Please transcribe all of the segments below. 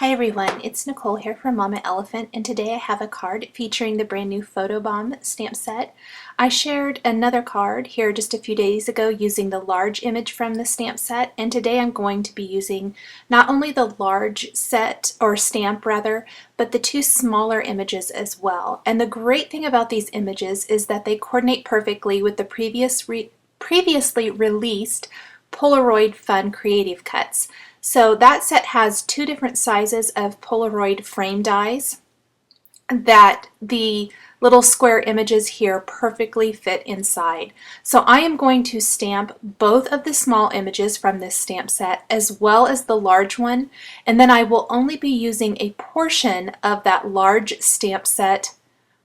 Hi everyone, it's Nicole here from Mama Elephant, and today I have a card featuring the brand new Photobomb stamp set. I shared another card here just a few days ago using the large image from the stamp set, and today I'm going to be using not only the large set, or stamp rather, but the two smaller images as well. And the great thing about these images is that they coordinate perfectly with the previously released Polaroid Fun Creative Cuts. So that set has two different sizes of Polaroid frame dies that the little square images here perfectly fit inside. So I am going to stamp both of the small images from this stamp set as well as the large one, and then I will only be using a portion of that large stamp set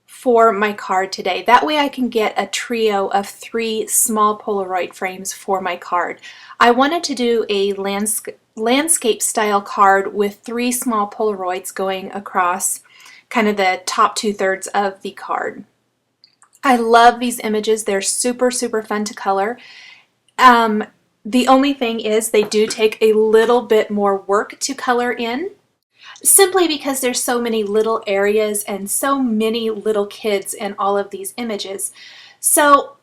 for my card today. That way I can get a trio of 3 small Polaroid frames for my card. I wanted to do a landscape style card with 3 small Polaroids going across kind of the top 2/3 of the card. I love these images. They're super fun to color. The only thing is they do take a little bit more work to color in, simply because there's so many little areas and so many little kids in all of these images. So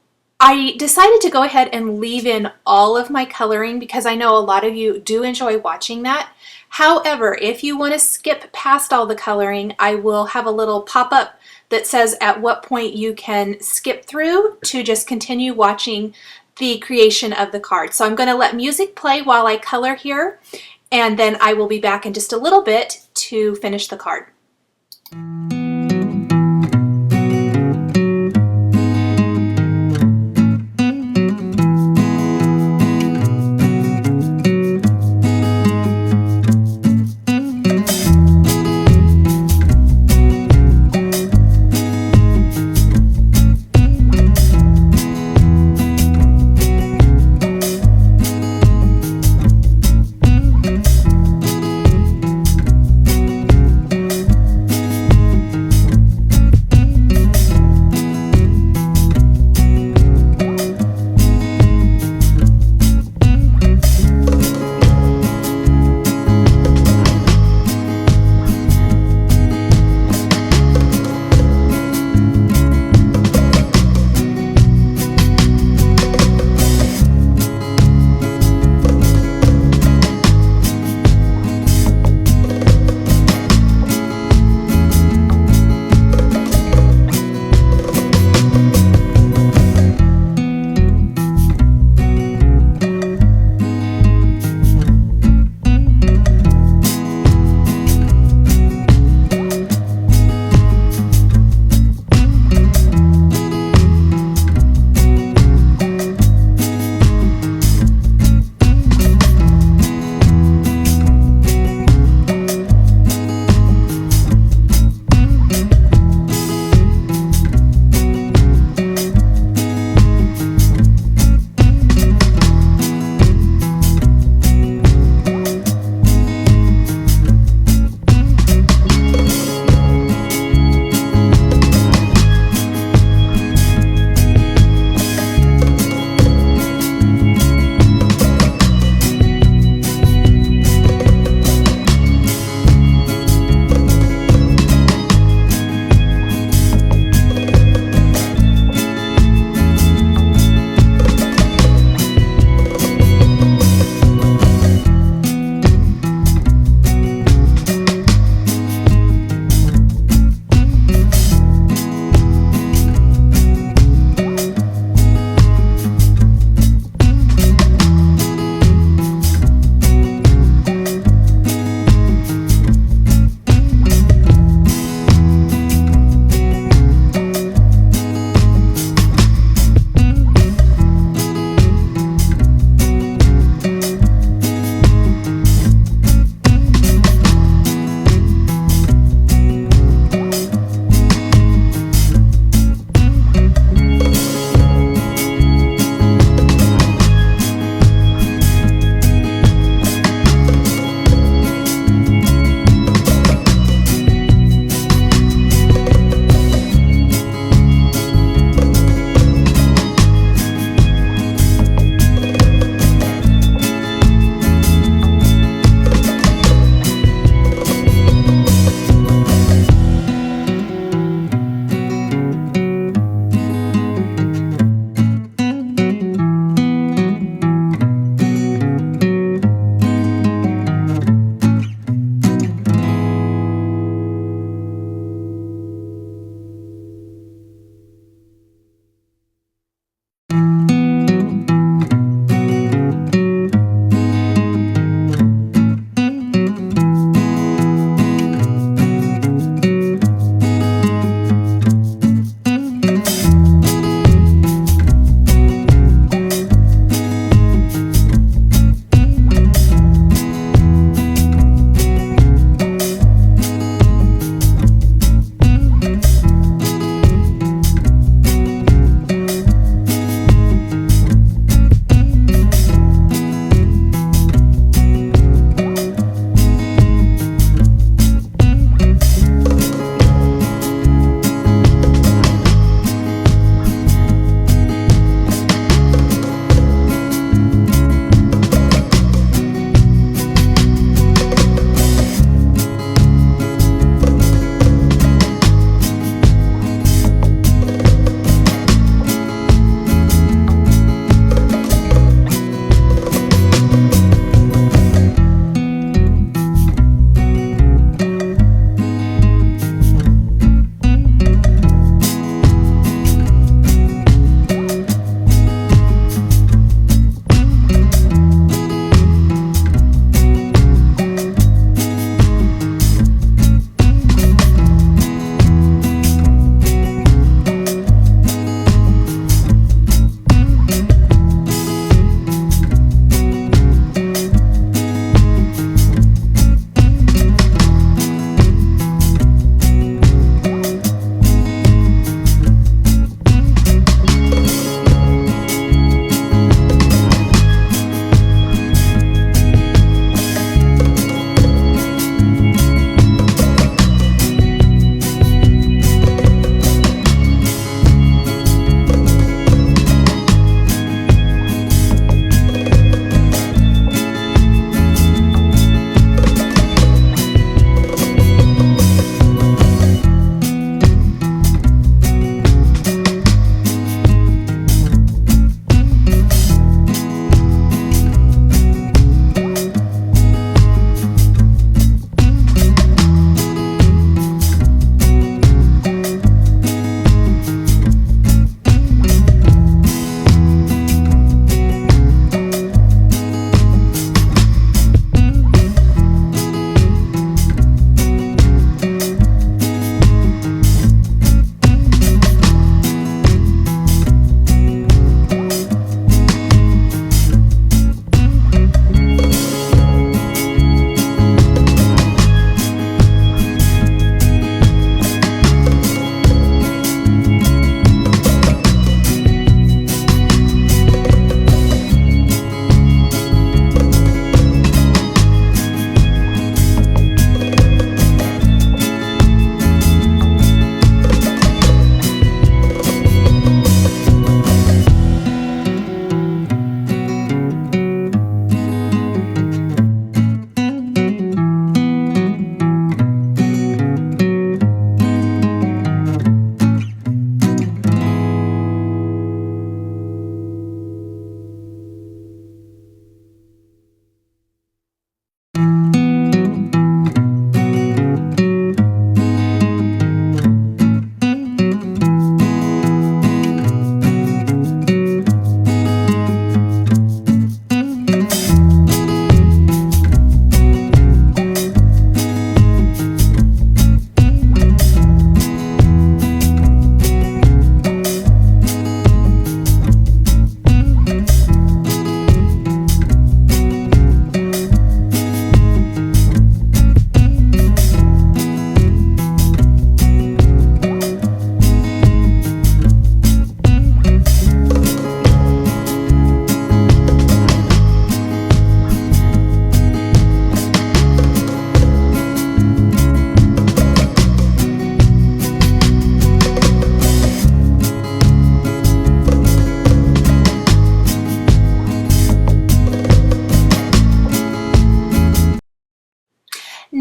I decided to go ahead and leave in all of my coloring because I know a lot of you do enjoy watching that. However, if you want to skip past all the coloring, I will have a little pop-up that says at what point you can skip through to just continue watching the creation of the card. So I'm going to let music play while I color here, and then I will be back in just a little bit to finish the card.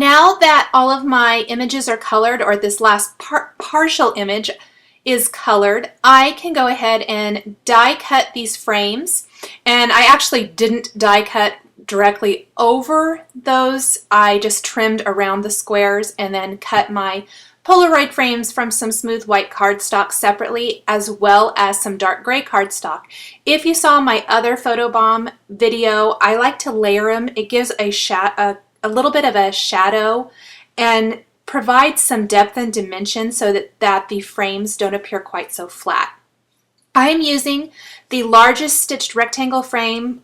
Now that all of my images are colored, or this last partial image is colored, I can go ahead and die cut these frames. And I actually didn't die cut directly over those. I just trimmed around the squares and then cut my Polaroid frames from some smooth white cardstock separately, as well as some dark gray cardstock. If you saw my other photobomb video, I like to layer them. It gives a little bit of a shadow and provides some depth and dimension so that the frames don't appear quite so flat. I'm using the largest stitched rectangle frame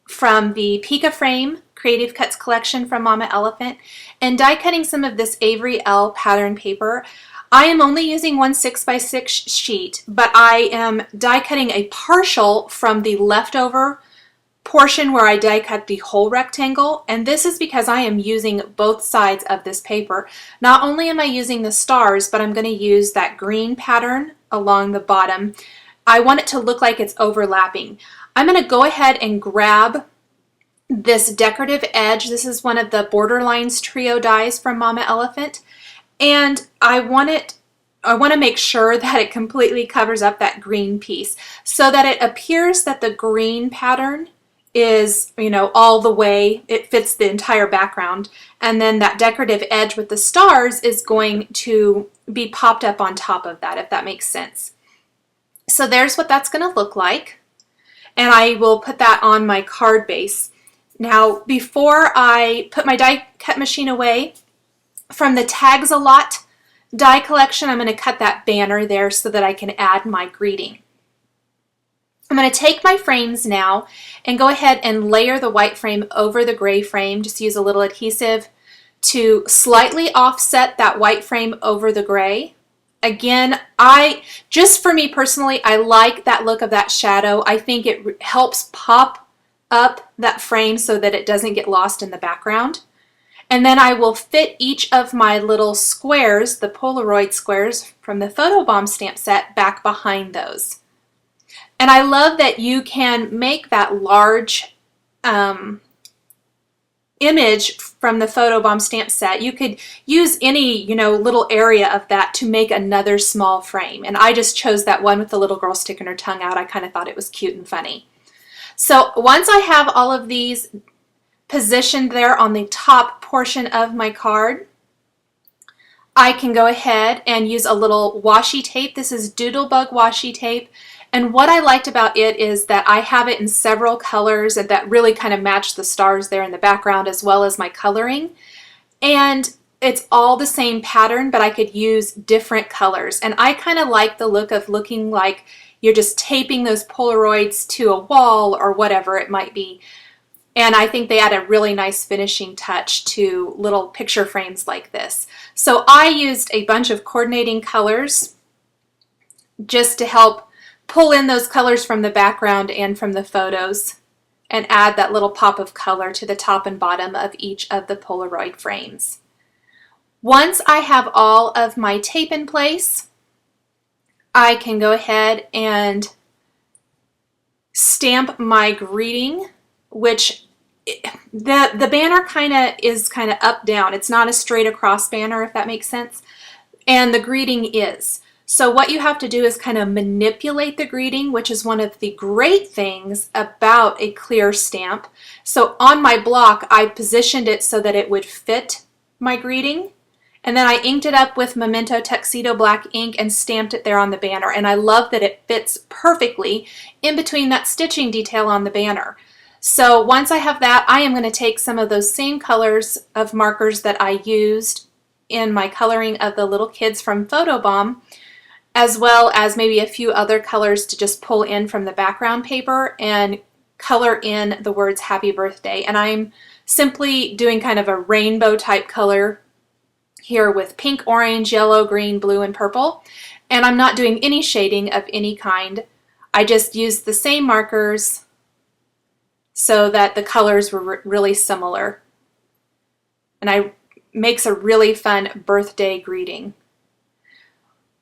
from the Pika Frame Creative Cuts collection from Mama Elephant, and die cutting some of this Avery Elle pattern paper. I am only using one 6x6 sheet, but I am die cutting a partial from the leftover portion where I die cut the whole rectangle, and this is because I am using both sides of this paper. Not only am I using the stars, but I'm going to use that green pattern along the bottom. I want it to look like it's overlapping. I'm going to go ahead and grab this decorative edge. This is one of the Borderlines trio dies from Mama Elephant, and I want to make sure that it completely covers up that green piece so that it appears that the green pattern is, all the way, it fits the entire background, and then that decorative edge with the stars is going to be popped up on top of that, if that makes sense. So there's what that's going to look like, and I will put that on my card base. Now, before I put my die cut machine away, from the Tags a Lot die collection, I'm going to cut that banner there so that I can add my greeting. I'm going to take my frames now and go ahead and layer the white frame over the gray frame. Just use a little adhesive to slightly offset that white frame over the gray. Again, just for me personally, I like that look of that shadow. I think it helps pop up that frame so that it doesn't get lost in the background. And then I will fit each of my little squares, the Polaroid squares from the Photobomb stamp set, back behind those. And I love that you can make that large image from the Photobomb stamp set. You could use any, little area of that to make another small frame. And I just chose that one with the little girl sticking her tongue out. I kind of thought it was cute and funny. So once I have all of these positioned there on the top portion of my card, I can go ahead and use a little washi tape. This is Doodlebug washi tape. And what I liked about it is that I have it in several colors and that really kind of match the stars there in the background as well as my coloring. And it's all the same pattern, but I could use different colors. And I kind of like the look of looking like you're just taping those Polaroids to a wall or whatever it might be. And I think they add a really nice finishing touch to little picture frames like this. So I used a bunch of coordinating colors just to help pull in those colors from the background and from the photos and add that little pop of color to the top and bottom of each of the Polaroid frames. Once I have all of my tape in place, I can go ahead and stamp my greeting, which the banner is kind of up down. It's not a straight across banner, if that makes sense. And the greeting is. So what you have to do is kind of manipulate the greeting, which is one of the great things about a clear stamp. So on my block, I positioned it so that it would fit my greeting. And then I inked it up with Memento Tuxedo black ink and stamped it there on the banner. And I love that it fits perfectly in between that stitching detail on the banner. So once I have that, I am going to take some of those same colors of markers that I used in my coloring of the little kids from Photobomb, as well as maybe a few other colors to just pull in from the background paper and color in the words Happy Birthday. And I'm simply doing kind of a rainbow type color here with pink, orange, yellow, green, blue, and purple. And I'm not doing any shading of any kind. I just used the same markers so that the colors were really similar. And it makes a really fun birthday greeting.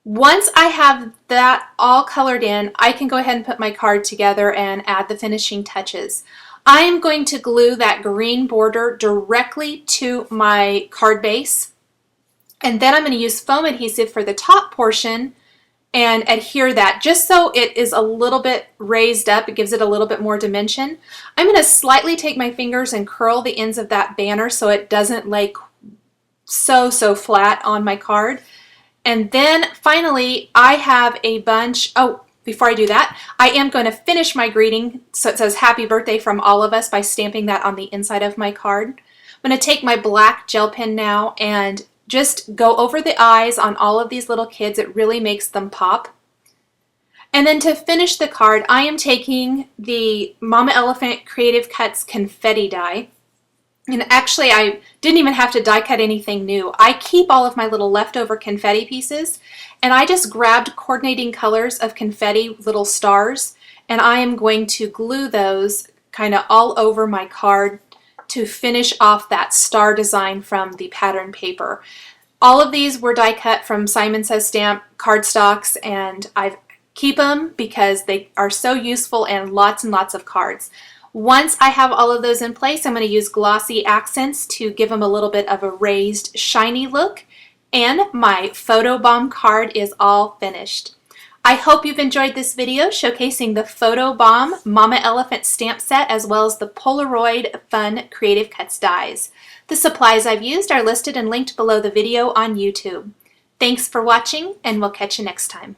Once I have that all colored in, I can go ahead and put my card together and add the finishing touches. I'm going to glue that green border directly to my card base, and then I'm going to use foam adhesive for the top portion and adhere that just so it is a little bit raised up. It gives it a little bit more dimension. I'm going to slightly take my fingers and curl the ends of that banner so it doesn't lay so flat on my card. And then finally I have a bunch, oh, before I do that, I am going to finish my greeting so it says happy birthday from all of us by stamping that on the inside of my card. I'm going to take my black gel pen now and just go over the eyes on all of these little kids. It really makes them pop. And then to finish the card, I am taking the Mama Elephant Creative Cuts confetti die. And actually, I didn't even have to die cut anything new. I keep all of my little leftover confetti pieces, and I just grabbed coordinating colors of confetti, little stars, and I am going to glue those kind of all over my card to finish off that star design from the pattern paper. All of these were die cut from Simon Says Stamp cardstocks, and I keep them because they are so useful and lots of cards. Once I have all of those in place, I'm going to use glossy accents to give them a little bit of a raised, shiny look, and my photobomb card is all finished. I hope you've enjoyed this video showcasing the Photobomb Mama Elephant stamp set as well as the Polaroid Fun Creative Cuts dies. The supplies I've used are listed and linked below the video on YouTube. Thanks for watching, and we'll catch you next time.